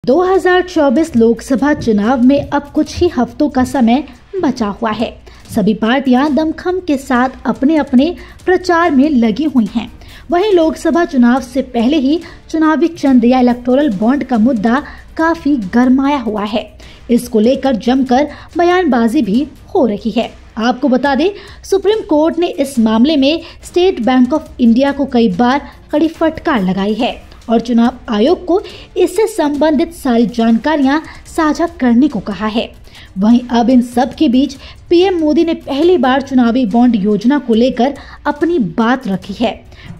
2024 लोकसभा चुनाव में अब कुछ ही हफ्तों का समय बचा हुआ है। सभी पार्टियां दमखम के साथ अपने अपने प्रचार में लगी हुई हैं। वहीं लोकसभा चुनाव से पहले ही चुनावी चंद या इलेक्टोरल बॉन्ड का मुद्दा काफी गरमाया हुआ है। इसको लेकर जमकर बयानबाजी भी हो रही है। आपको बता दें, सुप्रीम कोर्ट ने इस मामले में स्टेट बैंक ऑफ इंडिया को कई बार कड़ी फटकार लगाई है और चुनाव आयोग को इससे संबंधित सारी जानकारियां साझा करने को कहा है। वहीं अब इन सब के बीच पीएम मोदी ने पहली बार चुनावी बॉन्ड योजना को लेकर अपनी बात रखी है।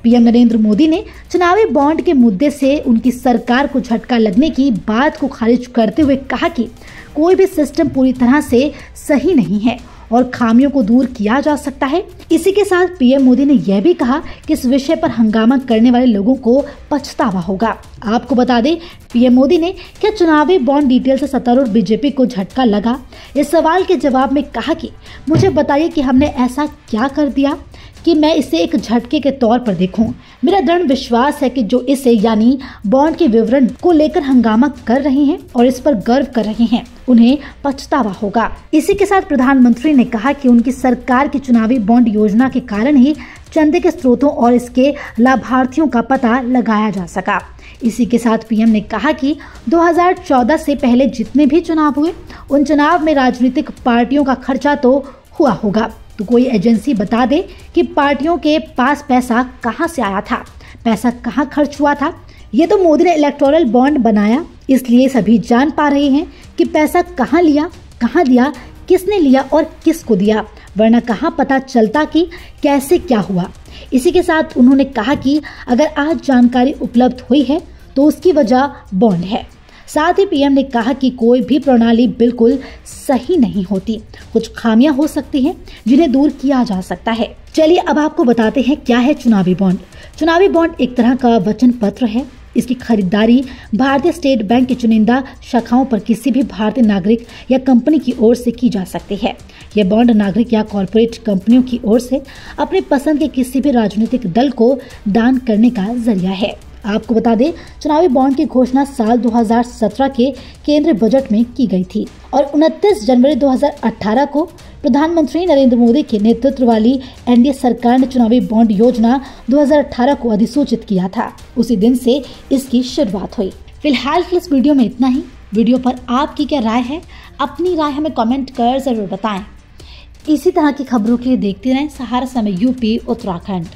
पीएम नरेंद्र मोदी ने चुनावी बॉन्ड के मुद्दे से उनकी सरकार को झटका लगने की बात को खारिज करते हुए कहा कि कोई भी सिस्टम पूरी तरह से सही नहीं है और खामियों को दूर किया जा सकता है। इसी के साथ पीएम मोदी ने यह भी कहा कि इस विषय पर हंगामा करने वाले लोगों को पछतावा होगा। आपको बता दें, पीएम मोदी ने क्या चुनावी बॉन्ड डीटेल से सत्तारूढ़ बीजेपी को झटका लगा? इस सवाल के जवाब में कहा कि मुझे बताइए कि हमने ऐसा क्या कर दिया कि मैं इसे एक झटके के तौर पर देखूं। मेरा दृढ़ विश्वास है कि जो इसे यानी बॉन्ड के विवरण को लेकर हंगामा कर रहे हैं और इस पर गर्व कर रहे हैं, उन्हें पछतावा होगा। इसी के साथ प्रधानमंत्री ने कहा कि उनकी सरकार की चुनावी बॉन्ड योजना के कारण ही चंदे के स्रोतों और इसके लाभार्थियों का पता लगाया जा सका। इसी के साथ पीएम ने कहा कि 2014 से पहले जितने भी चुनाव हुए, उन चुनाव में राजनीतिक पार्टियों का खर्चा तो हुआ होगा। तो कोई एजेंसी बता दे कि पार्टियों के पास पैसा कहां से आया था, पैसा कहां खर्च हुआ था। ये तो मोदी ने इलेक्टोरल बॉन्ड बनाया, इसलिए सभी जान पा रहे हैं कि पैसा कहां लिया, कहां दिया, किसने लिया और किसको दिया, वरना कहां पता चलता कि कैसे क्या हुआ। इसी के साथ उन्होंने कहा कि अगर आज जानकारी उपलब्ध हुई है तो उसकी वजह बॉन्ड है। साथ ही पीएम ने कहा कि कोई भी प्रणाली बिल्कुल सही नहीं होती, कुछ खामियां हो सकती हैं जिन्हें दूर किया जा सकता है। चलिए अब आपको बताते हैं क्या है चुनावी बॉन्ड। चुनावी बॉन्ड एक तरह का वचन पत्र है। इसकी खरीदारी भारतीय स्टेट बैंक की चुनिंदा शाखाओं पर किसी भी भारतीय नागरिक या कंपनी की ओर से की जा सकती है। यह बॉन्ड नागरिक या कॉरपोरेट कंपनियों की ओर से अपनी पसंद के किसी भी राजनीतिक दल को दान करने का जरिया है। आपको बता दें, चुनावी बॉन्ड की घोषणा साल 2017 के केंद्रीय बजट में की गई थी और 29 जनवरी 2018 को प्रधानमंत्री नरेंद्र मोदी के नेतृत्व वाली एनडीए सरकार ने चुनावी बॉन्ड योजना 2018 को अधिसूचित किया था। उसी दिन से इसकी शुरुआत हुई। फिलहाल के इस वीडियो में इतना ही। वीडियो पर आपकी क्या राय है? अपनी राय हमें कमेंट कर जरूर बताएं। इसी तरह की खबरों के लिए देखते रहें सहारा समय यूपी उत्तराखंड।